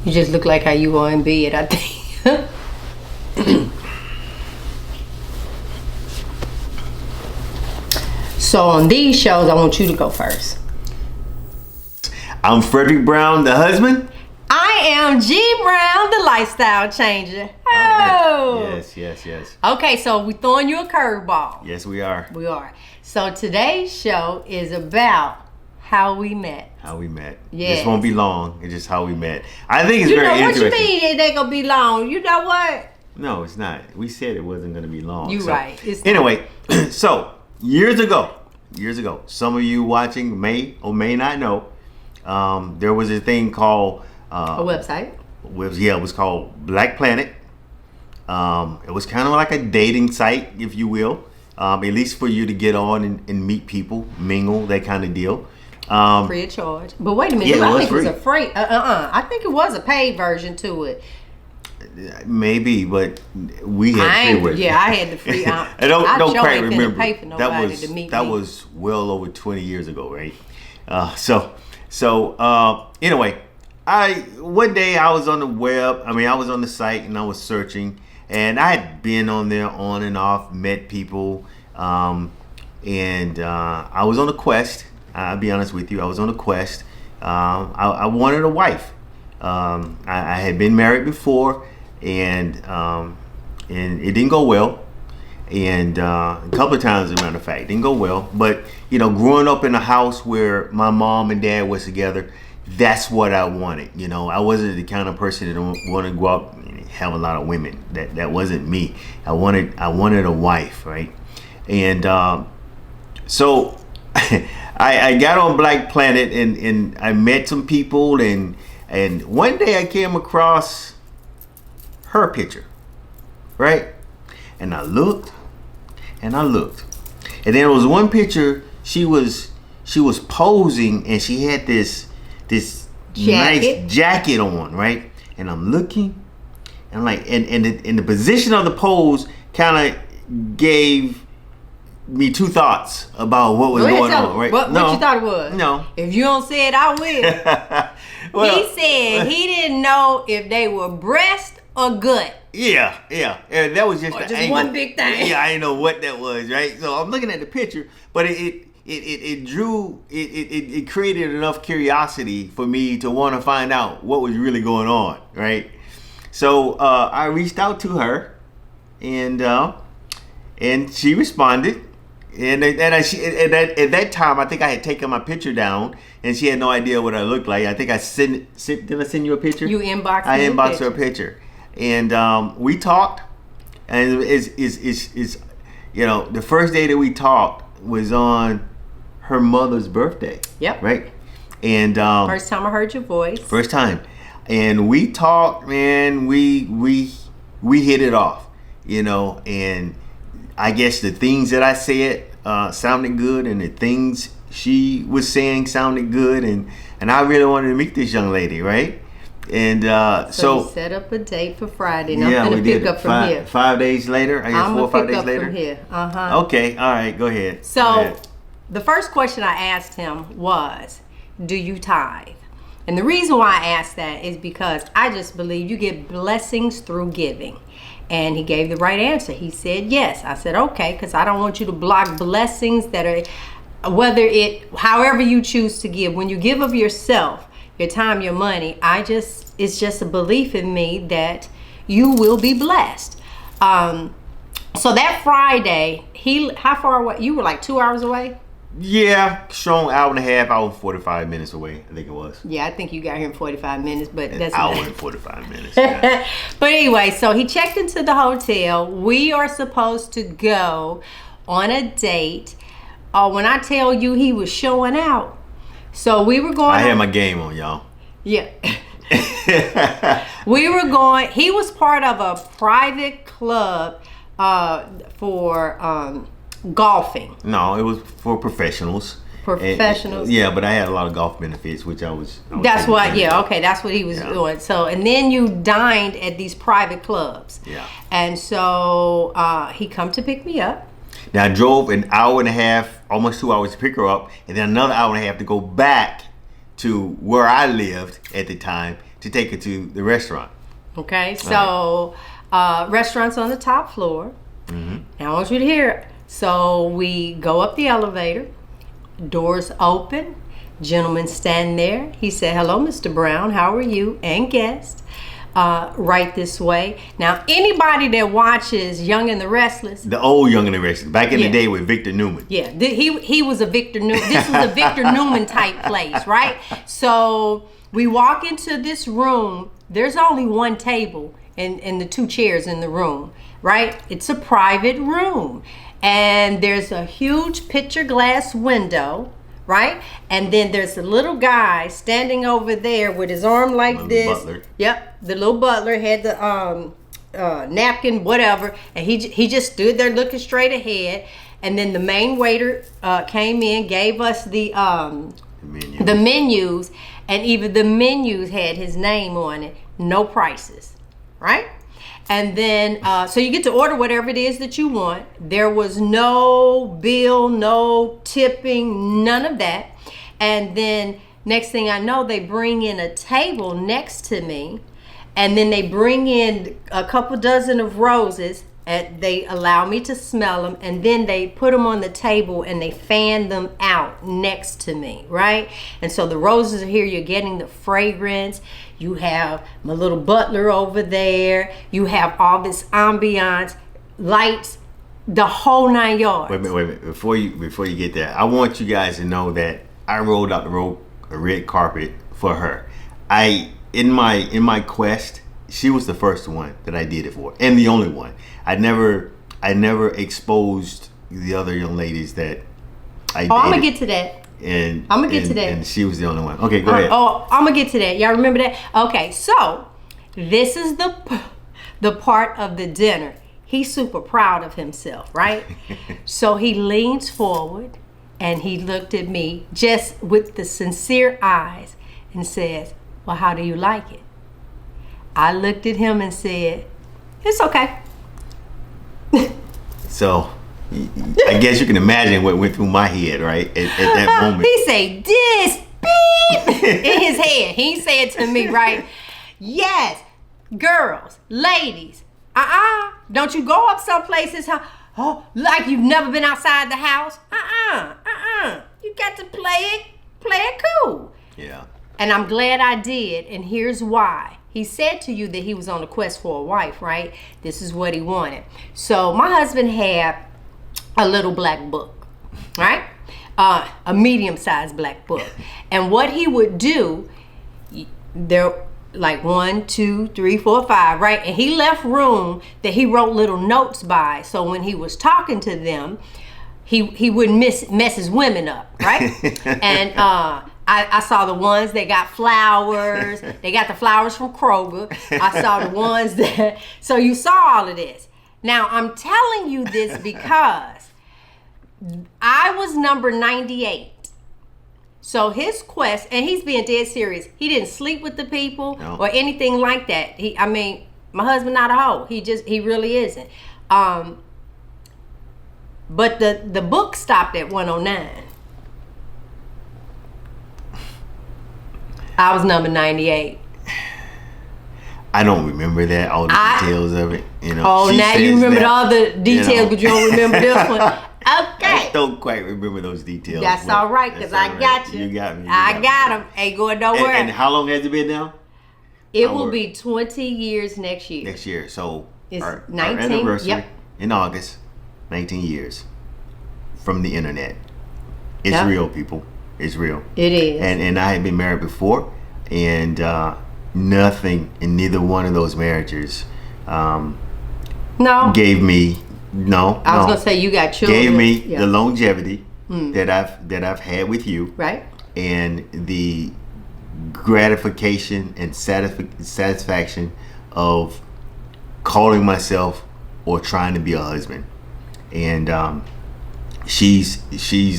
You just look like how you are in bed, I think. So on these shows, I want you to go first. I'm Frederick Brown, the husband. I am G Brown, the lifestyle changer. Oh! Yes. Okay, so we're throwing you a curveball. Yes, we are. We are. So today's show is about how we met. How we met. Yes. This won't be long. It's just how we met. I think it's You very know what interesting. you mean it ain't gonna be long? You know what? No, it's not. We said it wasn't going to be long. You right. It's anyway, so years ago, some of you watching may or may not know, there was a thing called a website. It was called Black Planet. It was kind of like a dating site, if you will, at least for you to get on and meet people, mingle, that kind of deal. Free of charge. But wait a minute, Yeah, I it was think it was free. a free. I think it was a paid version to it. Maybe, but we had free with it. Yeah, I had the free. I don't sure quite ain't finna remember. pay for nobody to meet That me. was well over 20 years ago, right? Anyway, one day I was on the web. I was on the site and I was searching, and I had been on there on and off, met people, and I was on a quest. I'll be honest with you, I was on a quest. I wanted a wife. I had been married before, and it didn't go well. And a couple of times, as a matter of fact, didn't go well. But growing up in a house where my mom and dad was together, that's what I wanted. I wasn't the kind of person that wanted to go out and have a lot of women. That wasn't me. I wanted a wife, right? And so I got on Black Planet and I met some people, and one day I came across her picture, right? And I looked, and then there was one picture. She was posing, and she had this Jacket. nice jacket on, right? And I'm looking, and the position of the pose kind of gave me two thoughts about what was going on, right? What you thought it was? No. If you don't say it, I will. Well, He said he didn't know if they were breast or gut. Yeah. And that was just Or the just angle. one big thing. Yeah, I didn't know what that was, right? So I'm looking at the picture, but it drew, it created enough curiosity for me to want to find out what was really going on, right? So I reached out to her, and she responded. And at that time, I think I had taken my picture down, and she had no idea what I looked like. I think did I send you a picture? You inboxed me. I inboxed her a picture, and we talked. And it's the first day that we talked was on her mother's birthday. Yep. Right. And First time I heard your voice. first time, and we talked, man. We hit it off, and I guess the things that I said sounded good, and the things she was saying sounded good, and I really wanted to meet this young lady, right? And So we set up a date for Friday, and yeah, I'm we going to did pick up from here. 5 days later, I guess. I'm 4 or going 5 to days pick later. up from here. Okay, all right, go ahead. So Go ahead. the first question I asked him was, do you tithe? And the reason why I asked that is because I just believe you get blessings through giving. And he gave the right answer. He said yes. I said okay, because I don't want you to block blessings that are, however you choose to give. When you give of yourself, your time, your money, it's just a belief in me that you will be blessed. So that Friday, how far away? You were like 2 hours away? Yeah, strong hour and a half, hour and 45 minutes away, I think it was. Yeah, I think you got here in 45 minutes, but that's An hour not. and 45 minutes. Yeah. But anyway, so he checked into the hotel. We are supposed to go on a date. When I tell you he was showing out, so we were going. I had my game on, y'all. Yeah. We were going. He was part of a private club for golfing. No, it was for professionals. Professionals. Yeah, but I had a lot of golf benefits, which I was That's taking what, advantage yeah, of. okay, that's what he was doing. So, and then you dined at these private clubs. Yeah. And so he come to pick me up. Now I drove an hour and a half, almost 2 hours to pick her up, and then another hour and a half to go back to where I lived at the time to take her to the restaurant. Okay, so restaurant's on the top floor. Now I want you to hear it. So we go up the elevator, doors open, gentleman stand there. He said, "Hello, Mr. Brown, how are you?" And guest. Right this way. Now, anybody that watches Young and the Restless, the old Young and the Restless, back in the day with Victor Newman. Yeah, he was a Victor Newman. This was a Victor Newman type place, right? So we walk into this room. There's only one table and the 2 chairs in the room, right? It's a private room, and there's a huge picture glass window. Right? And then there's a little guy standing over there with his arm like this. Butler. Yep. The little butler had the napkin, whatever. And he just stood there looking straight ahead. And then the main waiter came in, gave us the menus. And even the menus had his name on it. No prices. Right? And then, so you get to order whatever it is that you want. There was no bill, no tipping, none of that. And then next thing I know, they bring in a table next to me. And then they bring in a couple dozen of roses. And they allow me to smell them. And then they put them on the table and they fan them out next to me, right? And so the roses are here. You're getting the fragrance. You have my little butler over there. You have all this ambiance, lights, the whole 9 yards. Wait a minute. Before you get there, I want you guys to know that I rolled out a red carpet for her. In my quest, she was the first one that I did it for, and the only one. I never exposed the other young ladies that I dated. I'm gonna get to that. And I'm gonna get to that. And she was the only one. Okay, go ahead. I'm gonna get to that. Y'all remember that? Okay, so this is the part of the dinner. He's super proud of himself, right? So he leans forward and he looked at me just with the sincere eyes and says, "Well, how do you like it?" I looked at him and said, "It's okay." So I guess you can imagine what went through my head, right? At that moment. He said, "This beep," in his head. He said to me, right? "Yes, girls, ladies, don't you go up some places, like you've never been outside the house. You got to play it cool." Yeah. And I'm glad I did, and here's why. He said to you that he was on a quest for a wife, right? This is what he wanted. So my husband had a little black book, right? A medium-sized black book. And what he would do, there like 1, 2, 3, 4, 5, right? And he left room that he wrote little notes by. So when he was talking to them, he wouldn't mess his women up, right? And I saw the ones that got flowers. They got the flowers from Kroger. I saw the ones that... So you saw all of this. Now, I'm telling you this because I was number 98. So his quest, and he's being dead serious. He didn't sleep with the people or anything like that. My husband not a hoe. He really isn't. But the book stopped at 109. I was number 98. I don't remember that, all the details of it. Oh, now you remember all the details, but you don't remember this one. Okay. I don't quite remember those details. That's all right, because I got you. You got me. I got them. Ain't going nowhere. And how long has it been now? It will be 20 years next year. Next year. So it's our 19. Anniversary in August, 19 years from the internet. It's real, people. It's real. It is. And I had been married before, and nothing in neither one of those marriages gave me I was gonna say you got children. Gave me the longevity that I've had with you, right? And the gratification and satisfaction of calling myself or trying to be a husband. And she's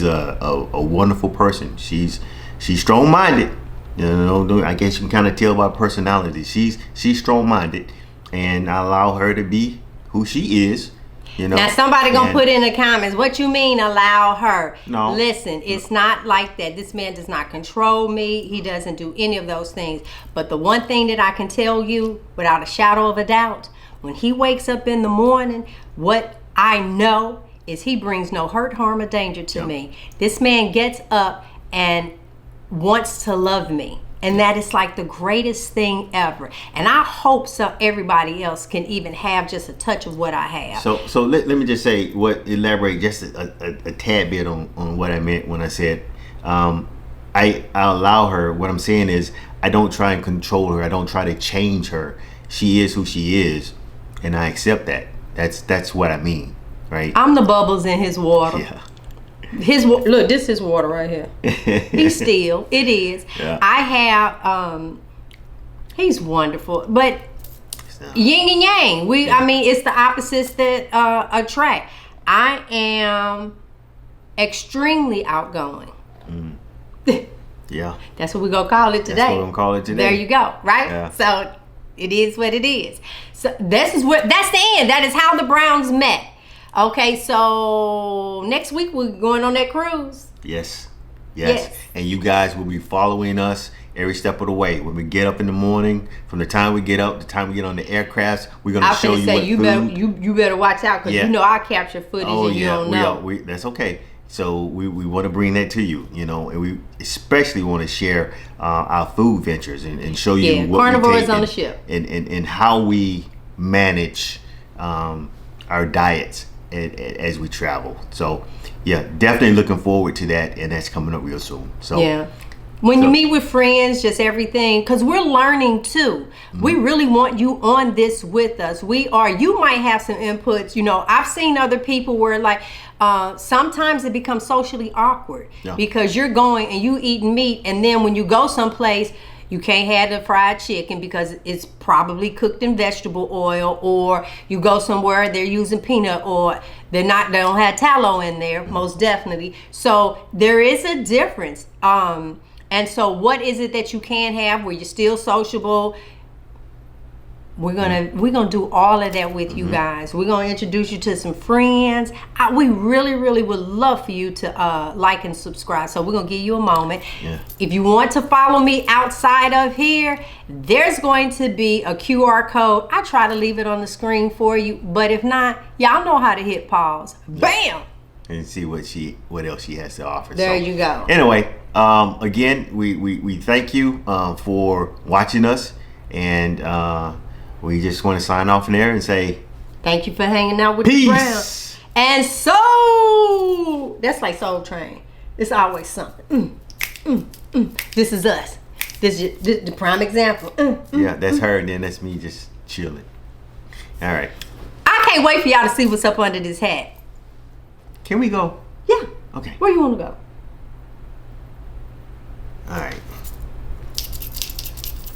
a wonderful person. She's strong-minded. I guess you can kind of tell by personality. She's strong-minded, and I allow her to be who she is. You know. Now somebody gonna And- put in the comments, what you mean allow her? No. Listen, it's not like that. This man does not control me. He doesn't do any of those things. But the one thing that I can tell you without a shadow of a doubt, when he wakes up in the morning, what I know is he brings no hurt, harm, or danger to me. This man gets up and wants to love me. And that is like the greatest thing ever. And I hope everybody else can even have just a touch of what I have. So let me just say elaborate just a tad bit on what I meant when I said I allow her. What I'm saying is I don't try and control her. I don't try to change her. She is who she is, and I accept that. That's what I mean, right? I'm the bubbles in his water. Yeah. Look, this is water right here. He's still. It is. Yeah. I have. He's wonderful, but yin and yang. I mean, it's the opposites that attract. I am extremely outgoing. Yeah. That's what we're gonna call it today. That's what I'm gonna call it today. There you go. Right. Yeah. So it is what it is. So that's the end. That is how the Browns met. Okay, so next week we're going on that cruise. Yes. And you guys will be following us every step of the way. When we get up in the morning, from the time we get up, the time we get on the aircraft, we're gonna show you what food. You better watch out because you know I capture footage and you don't know. That's okay. So we want to bring that to you, and we especially want to share our food ventures and show you what Carnivores we take on the ship and how we manage our diets as we travel. So yeah, definitely looking forward to that, and that's coming up real soon. So yeah. When you meet with friends, just everything, because we're learning too. Mm-hmm. We really want you on this with us. You might have some inputs. I've seen other people where like, sometimes it becomes socially awkward because you're going and you eating meat, and then when you go someplace, you can't have the fried chicken because it's probably cooked in vegetable oil, or you go somewhere they're using peanut, or they don't have tallow in there, most definitely. So there is a difference. And so what is it that you can have where you're still sociable? We're gonna do all of that with you guys. We're gonna introduce you to some friends. We really, really would love for you to like and subscribe. So we're gonna give you a moment. Yeah. If you want to follow me outside of here, there's going to be a QR code. I try to leave it on the screen for you, but if not, y'all know how to hit pause. Bam! And see what else she has to offer. There you go. Anyway, again, we thank you for watching us, and we just want to sign off in there and say thank you for hanging out with peace. The Browns. And so that's like Soul Train. It's always something. This is us. This is the prime example. Yeah, that's her, and then that's me just chilling. All right. I can't wait for y'all to see what's up under this hat. Can we go? Yeah. Okay. Where you want to go?